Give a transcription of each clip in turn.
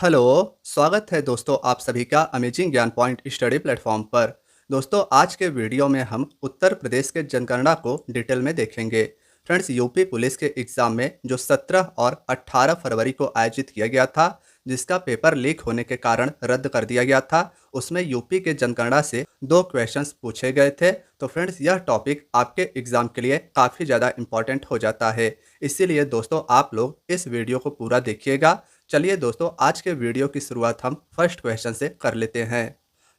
Hello, स्वागत है दोस्तों आप सभी का अमेजिंग ज्ञान पॉइंट स्टडी प्लेटफॉर्म पर। दोस्तों आज के वीडियो में हम उत्तर प्रदेश के जनगणना को डिटेल में देखेंगे। फ्रेंड्स यूपी पुलिस के एग्ज़ाम में जो 17 और 18 फरवरी को आयोजित किया गया था, जिसका पेपर लीक होने के कारण रद्द कर दिया गया था, उसमें यूपी के जनगणना से 2 क्वेश्चंस पूछे गए थे। तो फ्रेंड्स यह टॉपिक आपके एग्ज़ाम के लिए काफ़ी ज़्यादा इम्पॉर्टेंट हो जाता है, इसीलिए दोस्तों आप लोग इस वीडियो को पूरा देखिएगा। चलिए दोस्तों आज के वीडियो की शुरुआत हम फर्स्ट क्वेश्चन से कर लेते हैं।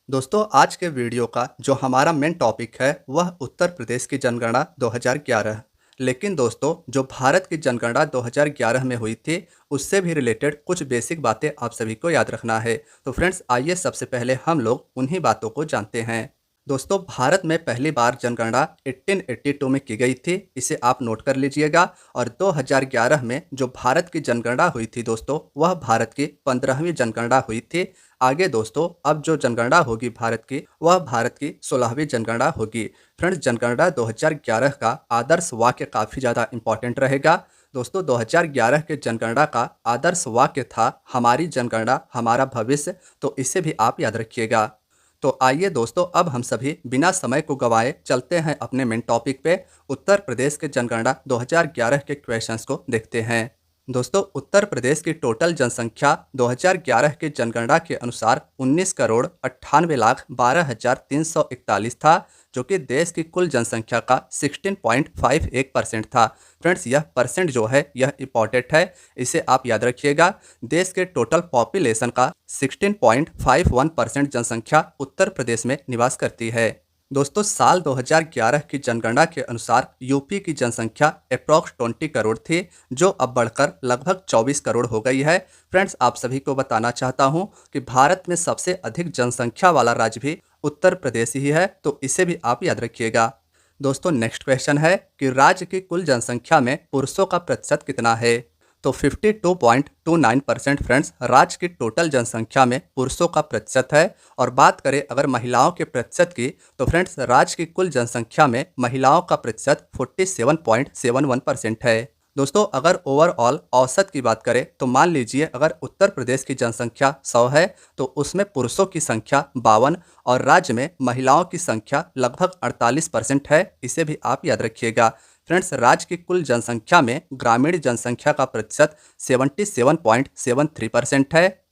दोस्तों आज के वीडियो का जो हमारा मेन टॉपिक है वह उत्तर प्रदेश की जनगणना 2011। लेकिन दोस्तों जो भारत की जनगणना 2011 में हुई थी उससे भी रिलेटेड कुछ बेसिक बातें आप सभी को याद रखना है। तो फ्रेंड्स आइए सबसे पहले हम लोग उन्हीं बातों को जानते हैं। दोस्तों भारत में पहली बार जनगणना 1882 में की गई थी, इसे आप नोट कर लीजिएगा। और 2011 में जो भारत की जनगणना हुई थी दोस्तों वह भारत की 15वीं जनगणना हुई थी। आगे दोस्तों अब जो जनगणना होगी भारत की वह भारत की 16वीं जनगणना होगी। फ्रेंड्स जनगणना 2011 का आदर्श वाक्य काफ़ी ज़्यादा इंपॉर्टेंट रहेगा। दोस्तों 2011 के जनगणना का आदर्श वाक्य था हमारी जनगणना हमारा भविष्य। तो इसे भी आप याद रखिएगा। तो आइए दोस्तों अब हम सभी बिना समय को गंवाए चलते हैं अपने मेन टॉपिक पे। उत्तर प्रदेश के जनगणना 2011 के क्वेश्चंस को देखते हैं। दोस्तों उत्तर प्रदेश की टोटल जनसंख्या 2011 के जनगणना के अनुसार 19,98,12,341 था, जो कि देश की कुल जनसंख्या का 16.51% था। फ्रेंड्स यह परसेंट जो है यह इम्पॉर्टेंट है, इसे आप याद रखिएगा। देश के टोटल पॉपुलेशन का 16.51% जनसंख्या उत्तर प्रदेश में निवास करती है। दोस्तों साल 2011 की जनगणना के अनुसार यूपी की जनसंख्या अप्रॉक्स 20 करोड़ थी, जो अब बढ़कर लगभग 24 करोड़ हो गई है। फ्रेंड्स आप सभी को बताना चाहता हूं कि भारत में सबसे अधिक जनसंख्या वाला राज्य भी उत्तर प्रदेश ही है, तो इसे भी आप याद रखिएगा। दोस्तों नेक्स्ट क्वेश्चन है कि राज्य की कुल जनसंख्या में पुरुषों का प्रतिशत कितना है। तो 52.29% फ्रेंड्स राज्य की टोटल जनसंख्या में पुरुषों का प्रतिशत है। और बात करें अगर महिलाओं के प्रतिशत की, तो फ्रेंड्स राज्य की कुल जनसंख्या में महिलाओं का प्रतिशत 47.71% है। दोस्तों अगर ओवरऑल औसत की बात करें तो मान लीजिए अगर उत्तर प्रदेश की जनसंख्या 100 है तो उसमें पुरुषों की संख्या 52 और राज्य में महिलाओं की संख्या लगभग 48% है, इसे भी आप याद रखिएगा। फ्रेंड्स राज्य की कुल जनसंख्या में ग्रामीण जनसंख्या का प्रतिशत 77.73% है।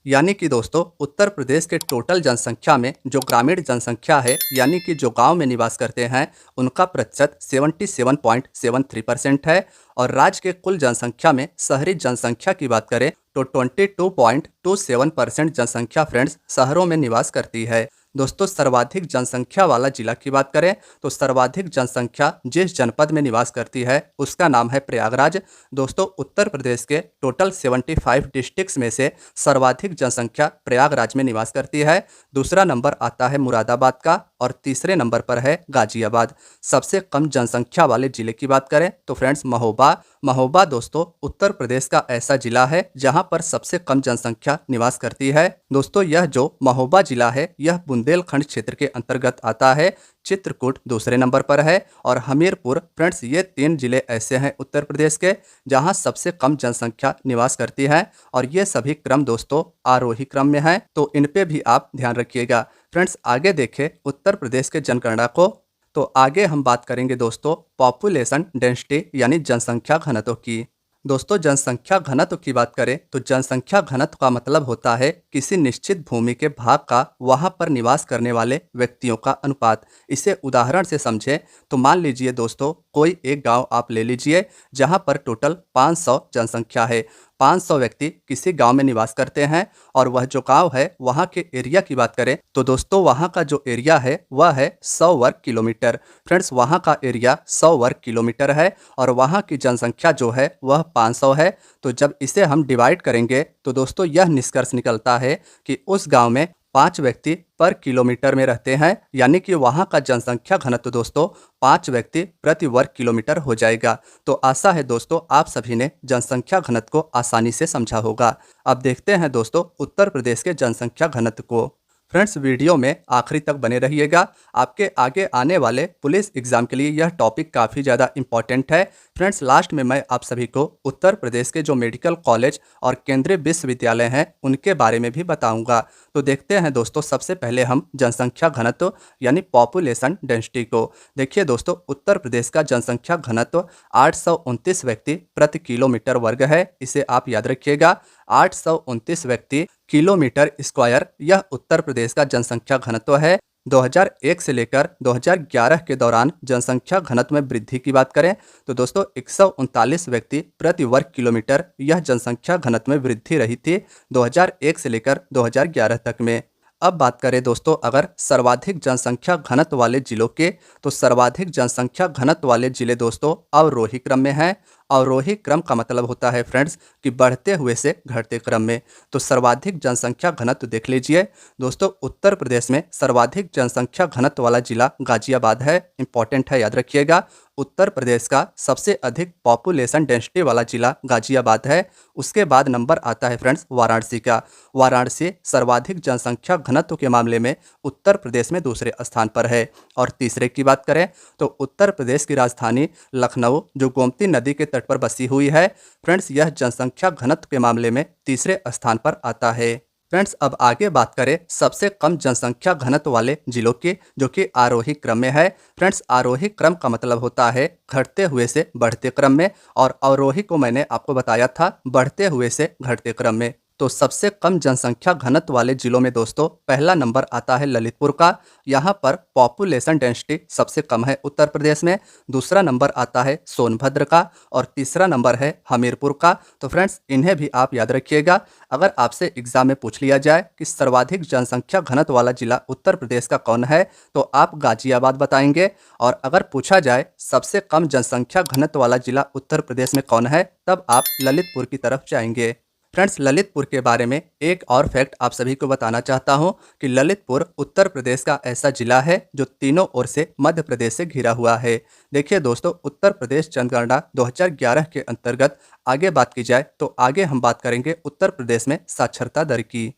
यानी कि दोस्तों उत्तर प्रदेश के टोटल जनसंख्या में जो ग्रामीण जनसंख्या है यानी कि जो गांव में निवास करते हैं उनका प्रतिशत 77.73% है। और राज्य के कुल जनसंख्या में शहरी जनसंख्या की बात करें तो 22.27% जनसंख्या फ्रेंड्स शहरों में निवास करती है। दोस्तों सर्वाधिक जनसंख्या वाला जिला की बात करें तो सर्वाधिक जनसंख्या जिस जनपद में निवास करती है उसका नाम है प्रयागराज। दोस्तों उत्तर प्रदेश के टोटल 75 डिस्ट्रिक्ट्स में से सर्वाधिक जनसंख्या प्रयागराज में निवास करती है। दूसरा नंबर आता है मुरादाबाद का और तीसरे नंबर पर है गाजियाबाद। सबसे कम जनसंख्या वाले जिले की बात करें तो फ्रेंड्स महोबा दोस्तों उत्तर प्रदेश का ऐसा जिला है जहां पर सबसे कम जनसंख्या निवास करती है। दोस्तों यह जो महोबा जिला है यह बुंदेलखंड क्षेत्र के अंतर्गत आता है। चित्रकूट दूसरे नंबर पर है और हमीरपुर। फ्रेंड्स ये 3 जिले ऐसे हैं उत्तर प्रदेश के जहां सबसे कम जनसंख्या निवास करती है और ये सभी क्रम दोस्तों आरोही क्रम में है, तो इन पे भी आप ध्यान रखिएगा। फ्रेंड्स आगे देखें उत्तर प्रदेश के जनगणना को, तो आगे हम बात करेंगे दोस्तों पॉपुलेशन डेंसिटी यानी जनसंख्या घनत्व की। दोस्तों जनसंख्या घनत्व की बात करें तो जनसंख्या घनत्व का मतलब होता है किसी निश्चित भूमि के भाग का वहां पर निवास करने वाले व्यक्तियों का अनुपात। इसे उदाहरण से समझें तो मान लीजिए दोस्तों कोई एक गांव आप ले लीजिए जहां पर टोटल 500 जनसंख्या है। 500 व्यक्ति किसी गांव में निवास करते हैं और वह जो गांव है वहां के एरिया की बात करें तो दोस्तों वहां का जो एरिया है वह है 100 वर्ग किलोमीटर। फ्रेंड्स वहां का एरिया 100 वर्ग किलोमीटर है और वहां की जनसंख्या जो है वह 500 है। तो जब इसे हम डिवाइड करेंगे तो दोस्तों यह निष्कर्ष निकलता है कि उस गांव में 5 व्यक्ति पर किलोमीटर में रहते हैं, यानी कि वहां का जनसंख्या घनत्व दोस्तों 5 व्यक्ति प्रति वर्ग किलोमीटर हो जाएगा। तो आशा है दोस्तों आप सभी ने जनसंख्या घनत्व को आसानी से समझा होगा। अब देखते हैं दोस्तों उत्तर प्रदेश के जनसंख्या घनत्व को। फ्रेंड्स वीडियो में आखिरी तक बने रहिएगा। आपके आगे आने वाले पुलिस एग्जाम के लिए यह टॉपिक काफ़ी ज़्यादा इंपॉर्टेंट है। फ्रेंड्स लास्ट में मैं आप सभी को उत्तर प्रदेश के जो मेडिकल कॉलेज और केंद्रीय विश्वविद्यालय हैं उनके बारे में भी बताऊंगा। तो देखते हैं दोस्तों, सबसे पहले हम जनसंख्या घनत्व यानी पॉपुलेशन डेंसिटी को। देखिए दोस्तों, उत्तर प्रदेश का जनसंख्या घनत्व 829 व्यक्ति प्रति किलोमीटर वर्ग है। इसे आप याद रखिएगा, 829 व्यक्ति किलोमीटर स्क्वायर, यह उत्तर प्रदेश का जनसंख्या घनत्व है। 2001 से लेकर 2011 के दौरान जनसंख्या घनत्व में वृद्धि की बात करें तो दोस्तों 139 व्यक्ति प्रति वर्ग किलोमीटर, यह जनसंख्या घनत्व में वृद्धि रही थी 2001 से लेकर 2011 तक में। अब बात करें दोस्तों अगर सर्वाधिक जनसंख्या घनत्व वाले जिलों के, तो सर्वाधिक जनसंख्या घनत्व वाले जिले दोस्तों अवरोही क्रम में हैं। अवरोही क्रम का मतलब होता है फ्रेंड्स कि बढ़ते हुए से घटते क्रम में। तो सर्वाधिक जनसंख्या घनत्व देख लीजिए दोस्तों, उत्तर प्रदेश में सर्वाधिक जनसंख्या घनत्व वाला जिला गाजियाबाद है। इंपॉर्टेंट है, याद रखिएगा। उत्तर प्रदेश का सबसे अधिक पॉपुलेशन डेंसिटी वाला जिला गाजियाबाद है। उसके बाद नंबर आता है फ्रेंड्स वाराणसी का। वाराणसी सर्वाधिक जनसंख्या घनत्व के मामले में उत्तर प्रदेश में दूसरे स्थान पर है। और तीसरे की बात करें तो उत्तर प्रदेश की राजधानी लखनऊ जो गोमती नदी के तट पर बसी हुई है, फ्रेंड्स यह जनसंख्या घनत्व के मामले में तीसरे स्थान पर आता है। फ्रेंड्स अब आगे बात करें सबसे कम जनसंख्या घनत्व वाले जिलों की, जो कि आरोही क्रम में है। फ्रेंड्स आरोही क्रम का मतलब होता है घटते हुए से बढ़ते क्रम में, और अवरोही को मैंने आपको बताया था बढ़ते हुए से घटते क्रम में। तो सबसे कम जनसंख्या घनत्व वाले जिलों में दोस्तों पहला नंबर आता है ललितपुर का। यहाँ पर पॉपुलेशन डेंसिटी सबसे कम है उत्तर प्रदेश में। दूसरा नंबर आता है सोनभद्र का, और तीसरा नंबर है हमीरपुर का। तो फ्रेंड्स इन्हें भी आप याद रखिएगा। अगर आपसे एग्जाम में पूछ लिया जाए कि सर्वाधिक जनसंख्या घनत्व वाला जिला उत्तर प्रदेश का कौन है, तो आप गाजियाबाद बताएंगे। और अगर पूछा जाए सबसे कम जनसंख्या घनत्व वाला जिला उत्तर प्रदेश में कौन है, तब आप ललितपुर की तरफ जाएंगे। फ्रेंड्स ललितपुर के बारे में एक और फैक्ट आप सभी को बताना चाहता हूं कि ललितपुर उत्तर प्रदेश का ऐसा जिला है जो तीनों ओर से मध्य प्रदेश से घिरा हुआ है। देखिए दोस्तों, उत्तर प्रदेश जनगणना 2011 के अंतर्गत आगे बात की जाए तो आगे हम बात करेंगे उत्तर प्रदेश में साक्षरता दर की।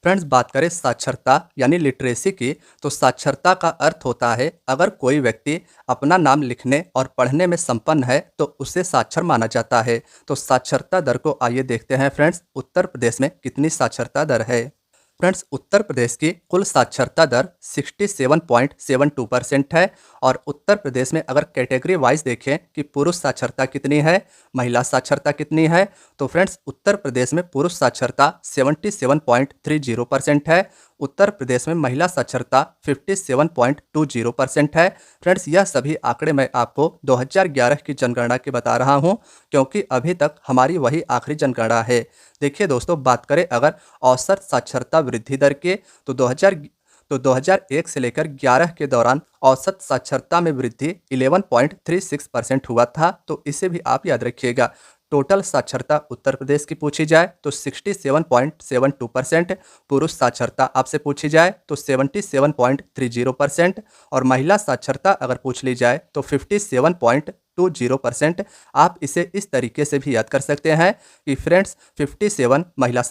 फ्रेंड्स बात करें साक्षरता यानी लिटरेसी की, तो साक्षरता का अर्थ होता है अगर कोई व्यक्ति अपना नाम लिखने और पढ़ने में संपन्न है तो उसे साक्षर माना जाता है। तो साक्षरता दर को आइए देखते हैं फ्रेंड्स, उत्तर प्रदेश में कितनी साक्षरता दर है। फ्रेंड्स उत्तर प्रदेश की कुल साक्षरता दर 67.72% है। और उत्तर प्रदेश में अगर कैटेगरी वाइज देखें कि पुरुष साक्षरता कितनी है, महिला साक्षरता कितनी है, तो फ्रेंड्स उत्तर प्रदेश में पुरुष साक्षरता 77.30% है। उत्तर प्रदेश में महिला साक्षरता 57.20% है। फ्रेंड्स यह सभी आंकड़े मैं आपको 2011 की जनगणना के बता रहा हूं, क्योंकि अभी तक हमारी वही आखिरी जनगणना है। देखिए दोस्तों, बात करें अगर औसत साक्षरता वृद्धि दर के, तो 2001 से लेकर 11 के दौरान औसत साक्षरता में वृद्धि 11.36% हुआ था। तो इसे भी आप याद रखिएगा। टोटल साक्षरता उत्तर प्रदेश की पूछी जाए तो 67.72%, पुरुष साक्षरता आपसे पूछी जाए तो 77.30%, और महिला साक्षरता अगर पूछ ली जाए तो 57.20%। आप इसे इस तरीके से भी याद कर सकते हैं कि फ्रेंड्स 57 महिला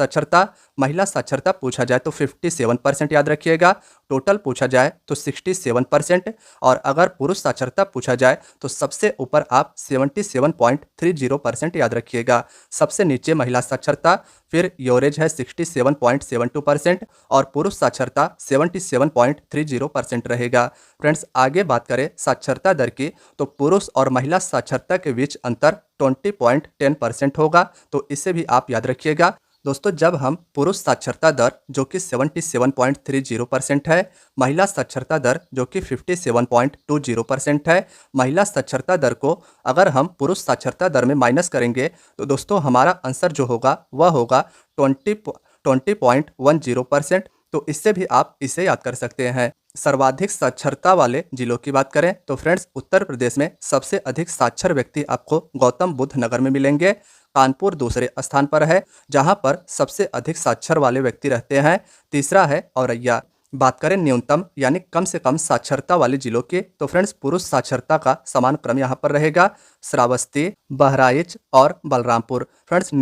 साक्षरता पूछा जाए तो 57% याद रखिएगा, टोटल पूछा जाए तो 67%, और अगर पुरुष साक्षरता पूछा जाए तो सबसे ऊपर आप 77.30% याद रखिएगा। सबसे नीचे महिला साक्षरता, फिर योरेज है 67.72%, और पुरुष साक्षरता 77.30% रहेगा। फ्रेंड्स आगे बात करें साक्षरता दर की, तो पुरुष और महिला साक्षरता के बीच अंतर 20.10% होगा। तो इसे भी आप याद रखिएगा। दोस्तों जब हम पुरुष साक्षरता दर जो कि 77.30% है, महिला साक्षरता दर जो कि 57.20% है, महिला साक्षरता दर को अगर हम पुरुष साक्षरता दर में माइनस करेंगे तो दोस्तों हमारा आंसर जो होगा वह होगा 20.10%। तो इससे भी आप इसे याद कर सकते हैं। सर्वाधिक साक्षरता वाले जिलों की बात करें तो फ्रेंड्स उत्तर प्रदेश में सबसे अधिक साक्षर व्यक्ति आपको गौतम बुद्ध नगर में मिलेंगे। कानपुर दूसरे स्थान पर है जहां पर सबसे अधिक साक्षर वाले व्यक्ति रहते हैं। तीसरा है औरैया। बात करें न्यूनतम यानी कम से कम साक्षरता वाले जिलों की, तो फ्रेंड्स पुरुष साक्षरता का समान क्रम यहां पर रहेगा, श्रावस्ती, बहराइच और बलरामपुर। फ्रेंड्स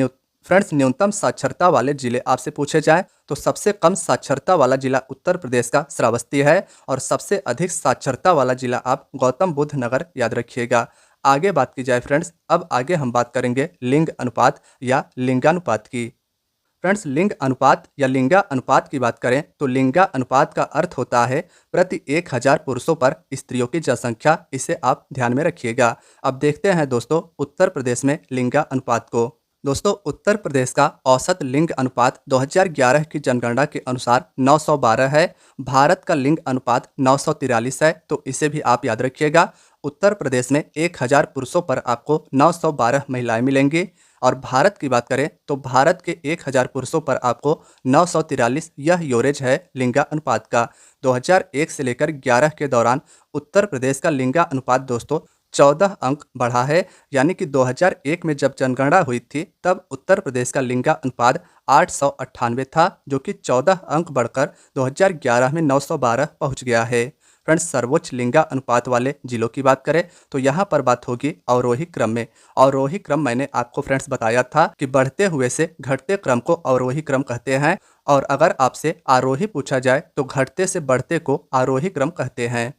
फ्रेंड्स, न्यूनतम साक्षरता वाले जिले आपसे पूछे जाए तो सबसे कम साक्षरता वाला जिला उत्तर प्रदेश का श्रावस्ती है और सबसे अधिक साक्षरता वाला जिला आप गौतम बुद्ध नगर याद रखिएगा। आगे बात की जाए फ्रेंड्स, अब आगे हम बात करेंगे लिंग अनुपात या लिंगानुपात की। फ्रेंड्स, लिंग अनुपात या लिंगा अनुपात की बात करें तो लिंगा अनुपात का अर्थ होता है प्रति 1000 पुरुषों पर स्त्रियों की जनसंख्या। इसे आप ध्यान में रखिएगा। अब देखते हैं दोस्तों उत्तर प्रदेश में लिंगा अनुपात को। दोस्तों, उत्तर प्रदेश का औसत लिंग अनुपात 2011 की जनगणना के अनुसार 912 है। भारत का लिंग अनुपात 943 है, तो इसे भी आप याद रखिएगा। उत्तर प्रदेश में 1000 पुरुषों पर आपको 912 महिलाएं मिलेंगी और भारत की बात करें तो भारत के 1000 पुरुषों पर आपको 943 यह योरेज है लिंगा अनुपात का। 2001 से लेकर 11 के दौरान उत्तर प्रदेश का लिंगा अनुपात दोस्तों 14 अंक बढ़ा है, यानी कि 2001 में जब जनगणना हुई थी तब उत्तर प्रदेश का लिंगा अनुपात 898 था, जो कि 14 अंक बढ़कर 2011 में 912 पहुंच गया है। फ्रेंड्स, सर्वोच्च लिंगा अनुपात वाले जिलों की बात करें तो यहाँ पर बात होगी अवरोही क्रम में। अवरोही क्रम मैंने आपको फ्रेंड्स बताया था कि बढ़ते हुए से घटते क्रम को अवरोही क्रम कहते हैं, और अगर आपसे आरोही पूछा जाए तो घटते से बढ़ते को आरोही क्रम कहते हैं।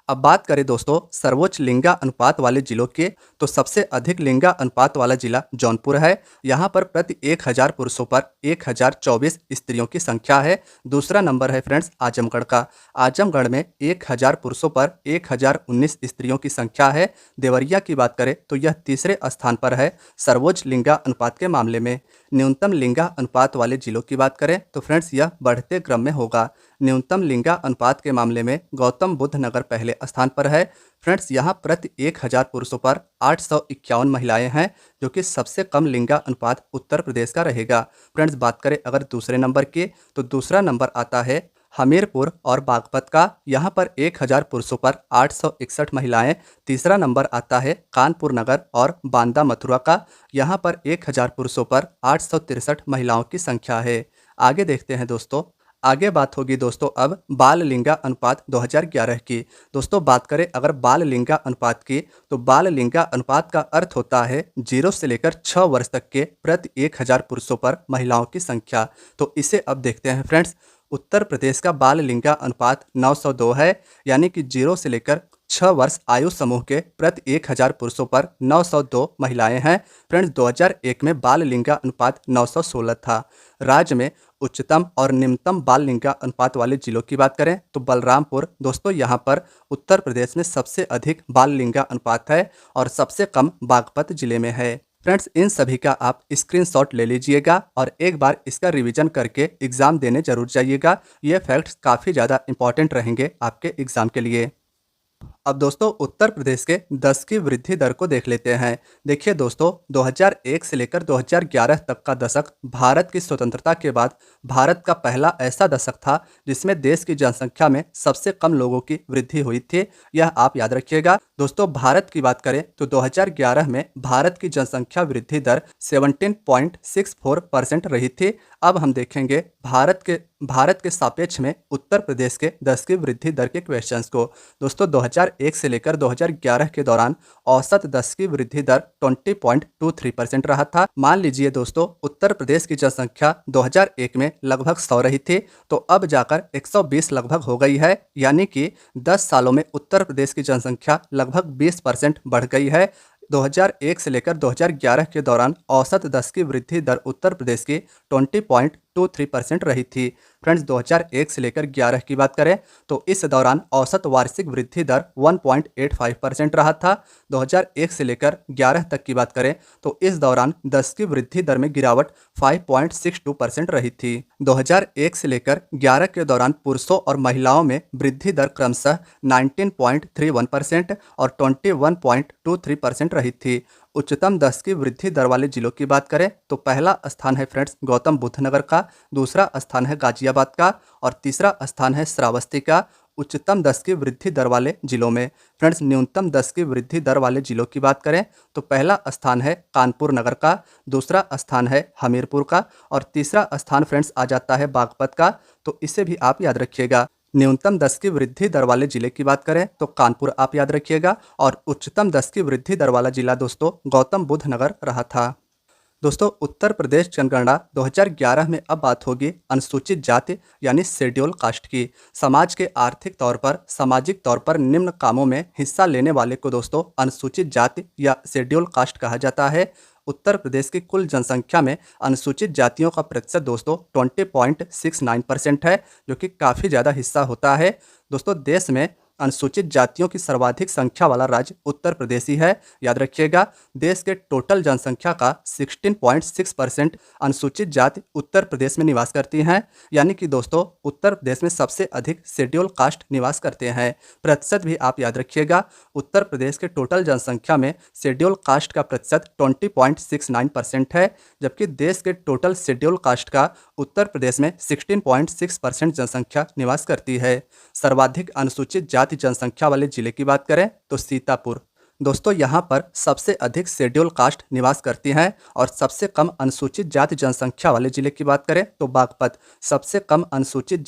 अब बात करें दोस्तों सर्वोच्च लिंगा अनुपात वाले जिलों के, तो सबसे अधिक लिंगा अनुपात वाला जिला जौनपुर है। यहाँ पर प्रति 1000 पुरुषों पर 1024 स्त्रियों की संख्या है। दूसरा नंबर है फ्रेंड्स आजमगढ़ का। आजमगढ़ में 1000 पुरुषों पर 1019 स्त्रियों की संख्या है। देवरिया की बात करें तो यह तीसरे स्थान पर है सर्वोच्च लिंगा अनुपात के मामले में। न्यूनतम लिंगा अनुपात वाले जिलों की बात करें तो फ्रेंड्स यह बढ़ते क्रम में होगा। न्यूनतम लिंगा अनुपात के मामले में गौतम बुद्ध नगर पहले स्थान पर है। फ्रेंड्स, यहाँ प्रति 1000 पुरुषों पर 851 महिलाएं हैं, जो कि सबसे कम लिंगा अनुपात उत्तर प्रदेश का रहेगा। फ्रेंड्स, बात करें अगर दूसरे नंबर की तो दूसरा नंबर आता है हमीरपुर और बागपत का। यहाँ पर 1000 पुरुषों पर 861 महिलाएं। तीसरा नंबर आता है कानपुर नगर और बांदा मथुरा का। यहाँ पर 1000 पुरुषों पर 863 महिलाओं की संख्या है। आगे देखते हैं दोस्तों, आगे बात होगी दोस्तों अब बाल लिंगा अनुपात 2011 की। दोस्तों, बात करें अगर बाल लिंगा अनुपात की तो बाल लिंगा अनुपात का अर्थ होता है 0 से लेकर 6 वर्ष तक के प्रति 1000 पुरुषों पर महिलाओं की संख्या। तो इसे अब देखते हैं फ्रेंड्स। उत्तर प्रदेश का बाल लिंगा अनुपात 902 है, यानी कि 0 से लेकर 6 वर्ष आयु समूह के प्रति 1000 पुरुषों पर 902 महिलाएं हैं। फ्रेंड्स, 2001 में बाल लिंगा अनुपात 916 था। राज्य में उच्चतम और निम्नतम बाल लिंगा अनुपात वाले जिलों की बात करें तो बलरामपुर दोस्तों यहाँ पर उत्तर प्रदेश में सबसे अधिक बाल लिंगा अनुपात है और सबसे कम बागपत जिले में है। फ्रेंड्स, इन सभी का आप स्क्रीनशॉट ले लीजिएगा और एक बार इसका रिवीजन करके एग्जाम देने जरूर जाइएगा। ये फैक्ट्स काफ़ी ज़्यादा इंपॉर्टेंट रहेंगे आपके एग्जाम के लिए। अब दोस्तों उत्तर प्रदेश के 10 की वृद्धि दर को देख लेते हैं। देखिए दोस्तों, 2001 से लेकर 2011 तक का दशक भारत की स्वतंत्रता के बाद भारत का पहला ऐसा दशक था जिसमें देश की जनसंख्या में सबसे कम लोगों की वृद्धि हुई थी। यह आप याद रखिएगा। दोस्तों, भारत की बात करें तो 2011 में भारत की जनसंख्या वृद्धि दर 17.64% रही थी। अब हम देखेंगे भारत के सापेक्ष में उत्तर प्रदेश के 10 की वृद्धि दर के क्वेश्चंस को। दोस्तों, 2001 से लेकर 2011 के दौरान औसत 10 की वृद्धि दर 20.23% रहा था। मान लीजिए दोस्तों, उत्तर प्रदेश की जनसंख्या 2001 में लगभग 100 रही थी, तो अब जाकर 120 लगभग हो गई है, यानी कि 10 सालों में उत्तर प्रदेश की जनसंख्या लगभग 20% बढ़ गई है। 2001 से लेकर 2011 के दौरान औसत 10 की वृद्धि दर उत्तर प्रदेश की 20.23% रही थी। फ्रेंड्स, 2001 से लेकर 11 की बात करें तो इस दौरान औसत वार्षिक वृद्धि दर 1.85% रहा था। 2001 से लेकर 11 तक की बात करें तो इस दौरान 10 की वृद्धि दर में गिरावट 5.62% रही थी। 2001 से लेकर 11 के दौरान पुरुषों और महिलाओं में वृद्धि दर क्रमशः 19.31% और 21.23% रही थी। उच्चतम 10 की वृद्धि दर वाले जिलों की बात करें तो पहला स्थान है फ्रेंड्स गौतम बुद्ध नगर का, दूसरा स्थान है गाजियाबाद का और तीसरा स्थान है श्रावस्ती का। उच्चतम 10 की वृद्धि दर वाले जिलों में फ्रेंड्स न्यूनतम 10 की वृद्धि दर वाले जिलों की बात करें तो पहला स्थान है कानपुर नगर का, दूसरा स्थान है हमीरपुर का और तीसरा स्थान फ्रेंड्स आ जाता है बागपत का। तो इसे भी आप याद रखिएगा। न्यूनतम 10 की वृद्धि दर वाले जिले की बात करें तो कानपुर आप याद रखिएगा और उच्चतम 10 की वृद्धि दर वाला जिला दोस्तों गौतम बुद्ध नगर रहा था। दोस्तों उत्तर प्रदेश जनगणना 2011 में अब बात होगी अनुसूचित जाति यानी शेड्यूल कास्ट की। समाज के आर्थिक तौर पर, सामाजिक तौर पर निम्न कामों में हिस्सा लेने वाले को दोस्तों अनुसूचित जाति या शेड्यूल कास्ट कहा जाता है। उत्तर प्रदेश की कुल जनसंख्या में अनुसूचित जातियों का प्रतिशत दोस्तों 20.69% है, जो कि काफ़ी ज़्यादा हिस्सा होता है। दोस्तों देश में अनुसूचित जातियों की सर्वाधिक संख्या वाला राज्य उत्तर प्रदेश ही है। याद रखिएगा, देश के टोटल जनसंख्या का 16.6% अनुसूचित जाति उत्तर प्रदेश में निवास करती हैं। यानी कि दोस्तों उत्तर प्रदेश में सबसे अधिक शेड्यूल कास्ट निवास करते हैं। प्रतिशत भी आप याद रखिएगा, उत्तर प्रदेश के टोटल जनसंख्या में शेड्यूल कास्ट का प्रतिशत 20.69% है, जबकि देश के टोटल शेड्यूल कास्ट का उत्तर प्रदेश में 16.6% जनसंख्या निवास करती है। सर्वाधिक अनुसूचित जाति जनसंख्या वाले जिले की बात करें तो सीतापुर। दोस्तों यहाँ पर सबसे अधिक शेड्यूल कास्ट निवास करती हैं। और सबसे कम अनुसूचित जाति जनसंख्या वाले जिले की बात करें तो बागपत। सबसे कम अनुसूचित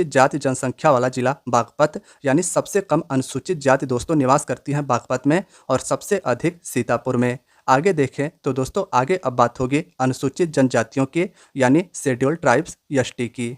जाति जनसंख्या वाला जिला बागपत, यानी सबसे कम अनुसूचित जाति दोस्तों निवास करती हैं बागपत में, और सबसे अधिक सीतापुर में। आगे देखें तो दोस्तों आगे अब बात होगी अनुसूचित जनजातियों की यानी शेड्यूल ट्राइब्स एसटी की।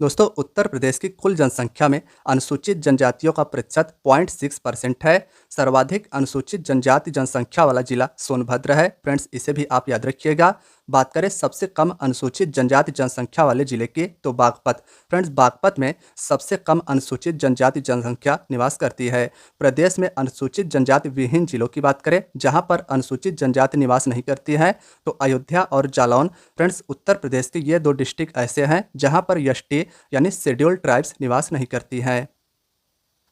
दोस्तों उत्तर प्रदेश की कुल जनसंख्या में अनुसूचित जनजातियों का प्रतिशत 0.6% है। सर्वाधिक अनुसूचित जनजाति जनसंख्या वाला जिला सोनभद्र है। फ्रेंड्स इसे भी आप याद रखिएगा। बात करें सबसे कम अनुसूचित जनजाति जनसंख्या वाले जिले की तो बागपत। फ्रेंड्स बागपत में सबसे कम अनुसूचित जनजाति जनसंख्या निवास करती है। प्रदेश में अनुसूचित जनजाति विहीन जिलों की बात करें जहां पर अनुसूचित जनजाति निवास नहीं करती है तो अयोध्या और जालौन। फ्रेंड्स उत्तर प्रदेश के ये दो डिस्ट्रिक्ट ऐसे हैं जहां पर एसटी यानी शेड्यूल ट्राइब्स निवास नहीं करती हैं।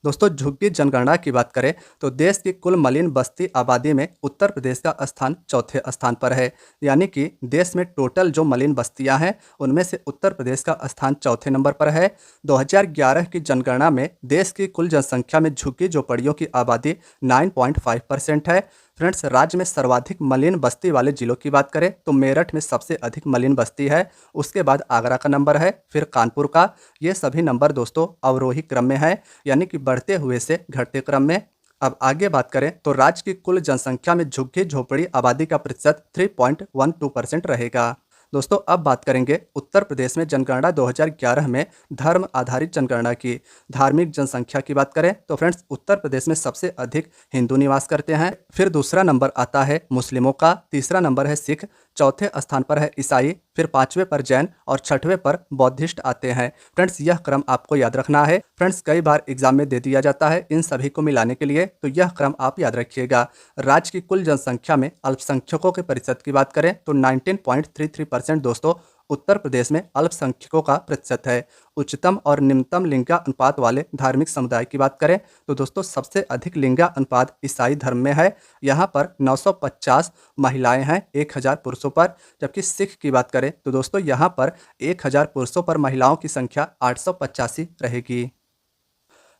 दोस्तों झुग्गी जनगणना की बात करें तो देश की कुल मलिन बस्ती आबादी में उत्तर प्रदेश का स्थान चौथे स्थान पर है। यानी कि देश में टोटल जो मलिन बस्तियां हैं उनमें से उत्तर प्रदेश का स्थान चौथे नंबर पर है। 2011 की जनगणना में देश की कुल जनसंख्या में झुग्गी झोपड़ियों की आबादी 9.5% है। फ्रेंड्स राज्य में सर्वाधिक मलिन बस्ती वाले जिलों की बात करें तो मेरठ में सबसे अधिक मलिन बस्ती है, उसके बाद आगरा का नंबर है, फिर कानपुर का। ये सभी नंबर दोस्तों अवरोही क्रम में है, यानी कि बढ़ते हुए से घटते क्रम में। अब आगे बात करें तो राज्य की कुल जनसंख्या में झुग्गी झोपड़ी आबादी का प्रतिशत 3.12% रहेगा। दोस्तों अब बात करेंगे उत्तर प्रदेश में जनगणना 2011 में धर्म आधारित जनगणना की। धार्मिक जनसंख्या की बात करें तो फ्रेंड्स उत्तर प्रदेश में सबसे अधिक हिंदू निवास करते हैं, फिर दूसरा नंबर आता है मुस्लिमों का, तीसरा नंबर है सिख, चौथे स्थान पर है ईसाई, फिर पांचवें पर जैन और छठवें पर बौद्धिस्ट आते हैं। फ्रेंड्स यह क्रम आपको याद रखना है। फ्रेंड्स कई बार एग्जाम में दे दिया जाता है इन सभी को मिलाने के लिए, तो यह क्रम आप याद रखिएगा। राज्य की कुल जनसंख्या में अल्पसंख्यकों के प्रतिशत की बात करें तो 19.33% दोस्तों उत्तर प्रदेश में अल्पसंख्यकों का प्रतिशत है। उच्चतम और निम्नतम लिंगा अनुपात वाले धार्मिक समुदाय की बात करें तो दोस्तों सबसे अधिक लिंगा अनुपात ईसाई धर्म में है। यहाँ पर 950 महिलाएं हैं 1000 पुरुषों पर, जबकि सिख की बात करें तो दोस्तों यहाँ पर 1000 पुरुषों पर महिलाओं की संख्या 885 रहेगी।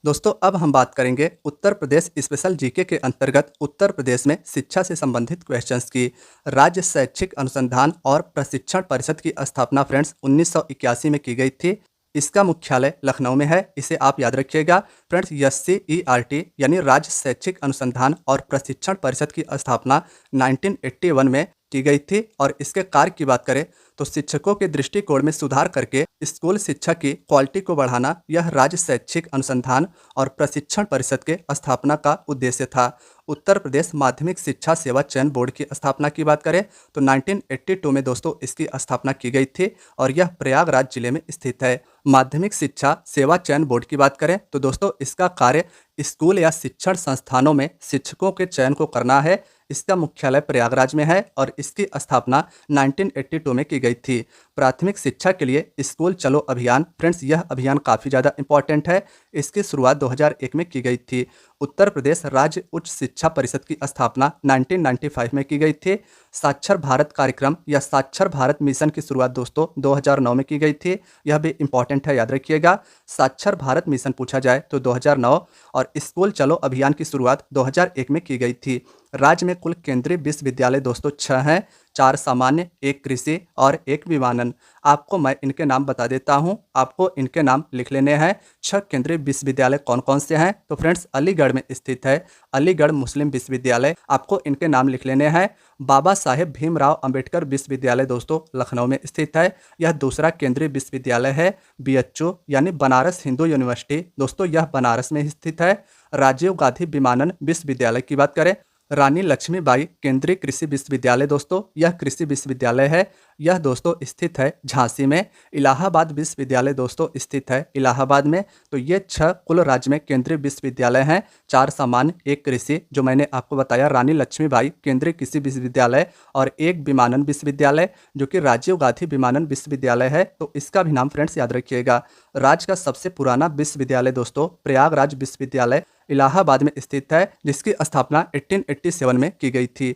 दोस्तों अब हम बात करेंगे उत्तर प्रदेश स्पेशल जीके के अंतर्गत उत्तर प्रदेश में शिक्षा से संबंधित क्वेश्चंस की। राज्य शैक्षिक अनुसंधान और प्रशिक्षण परिषद की स्थापना फ्रेंड्स 1981 में की गई थी। इसका मुख्यालय लखनऊ में है, इसे आप याद रखिएगा। फ्रेंड्स SCERT यानी राज्य शैक्षिक अनुसंधान और प्रशिक्षण परिषद की स्थापना 1981 में की गई थी। और इसके कार्य की बात करें तो शिक्षकों के दृष्टिकोण में सुधार करके स्कूल शिक्षा की क्वालिटी को बढ़ाना यह राज्य शैक्षिक अनुसंधान और प्रशिक्षण परिषद के स्थापना का उद्देश्य था। उत्तर प्रदेश माध्यमिक शिक्षा सेवा चयन बोर्ड की स्थापना की बात करें तो 1982 में दोस्तों इसकी स्थापना की गई थी और यह प्रयागराज जिले में स्थित है। माध्यमिक शिक्षा सेवा चयन बोर्ड की बात करें तो दोस्तों इसका कार्य स्कूल या शिक्षण संस्थानों में शिक्षकों के चयन को करना है। इसका मुख्यालय प्रयागराज में है और इसकी स्थापना 1982 में की गई थी। प्राथमिक शिक्षा के लिए स्कूल चलो अभियान, फ्रेंड्स यह अभियान काफ़ी ज़्यादा इंपॉर्टेंट है। इसकी शुरुआत 2001 में की गई थी। उत्तर प्रदेश राज्य उच्च शिक्षा परिषद की स्थापना 1995 में की गई थी। साक्षर भारत कार्यक्रम या साक्षर भारत मिशन की शुरुआत दोस्तों 2009 में की गई थी। यह भी इंपॉर्टेंट है, याद रखिएगा। साक्षर भारत मिशन पूछा जाए तो 2009 और स्कूल चलो अभियान की शुरुआत 2001 में की गई थी। राज्य में कुल केंद्रीय विश्वविद्यालय दोस्तों 6 हैं, 4 सामान्य, 1 कृषि और 1 विमानन। आपको मैं इनके नाम बता देता हूं, आपको इनके नाम लिख लेने हैं। 6 केंद्रीय विश्वविद्यालय कौन कौन से हैं तो फ्रेंड्स अलीगढ़ में स्थित है अलीगढ़ मुस्लिम विश्वविद्यालय, आपको इनके नाम लिख लेने हैं। बाबा साहेब भीमराव अंबेडकर विश्वविद्यालय दोस्तों लखनऊ में स्थित है। यह दूसरा केंद्रीय विश्वविद्यालय है। बीएचयू यानी बनारस हिंदू यूनिवर्सिटी दोस्तों यह बनारस में स्थित है। राजीव गांधी विमानन विश्वविद्यालय की बात करें, रानी लक्ष्मीबाई केंद्रीय कृषि विश्वविद्यालय दोस्तों यह कृषि विश्वविद्यालय है। यह दोस्तों स्थित है झांसी में। इलाहाबाद विश्वविद्यालय दोस्तों स्थित है इलाहाबाद में। तो ये 6 कुल राज्य में केंद्रीय विश्वविद्यालय हैं, 4 सामान्य, 1 कृषि जो मैंने आपको बताया रानी लक्ष्मीबाई केंद्रीय कृषि विश्वविद्यालय, और 1 विमानन विश्वविद्यालय जो कि राजीव गांधी विमानन विश्वविद्यालय है। तो इसका भी नाम फ्रेंड्स याद रखिएगा। राज्य का सबसे पुराना विश्वविद्यालय दोस्तों प्रयागराज विश्वविद्यालय इलाहाबाद में स्थित है, जिसकी स्थापना 1887 में की गई थी।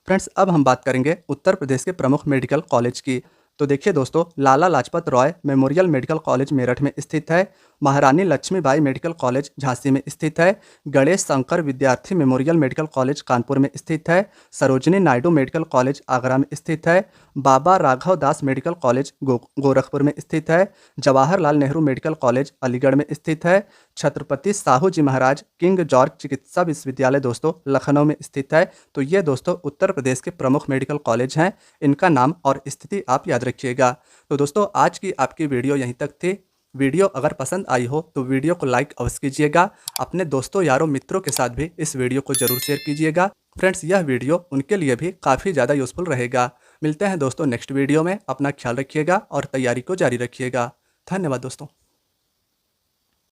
फ्रेंड्स अब हम बात करेंगे उत्तर प्रदेश के प्रमुख मेडिकल कॉलेज की। तो देखिए दोस्तों, Lala Lajpat Rai memorial medical college Meerut में स्थित है। महारानी लक्ष्मीबाई मेडिकल कॉलेज झांसी में स्थित है। गणेश शंकर विद्यार्थी मेमोरियल मेडिकल कॉलेज कानपुर में स्थित है। सरोजिनी नायडू मेडिकल कॉलेज आगरा में स्थित है। बाबा राघव दास मेडिकल कॉलेज गोरखपुर में स्थित है। जवाहरलाल नेहरू मेडिकल कॉलेज अलीगढ़ में स्थित है। छत्रपति साहू जी महाराज किंग जॉर्ज चिकित्सा विश्वविद्यालय दोस्तों लखनऊ में स्थित है। तो ये दोस्तों उत्तर प्रदेश के प्रमुख मेडिकल कॉलेज हैं। इनका नाम और स्थिति आप याद रखिएगा। तो दोस्तों आज की आपकी वीडियो यहीं तक थी। वीडियो अगर पसंद आई हो तो वीडियो को लाइक अवश्य कीजिएगा। अपने दोस्तों यारों मित्रों के साथ भी इस वीडियो को जरूर शेयर कीजिएगा। फ्रेंड्स यह वीडियो उनके लिए भी काफ़ी ज़्यादा यूजफुल रहेगा। मिलते हैं दोस्तों नेक्स्ट वीडियो में। अपना ख्याल रखिएगा और तैयारी को जारी रखिएगा। धन्यवाद दोस्तों।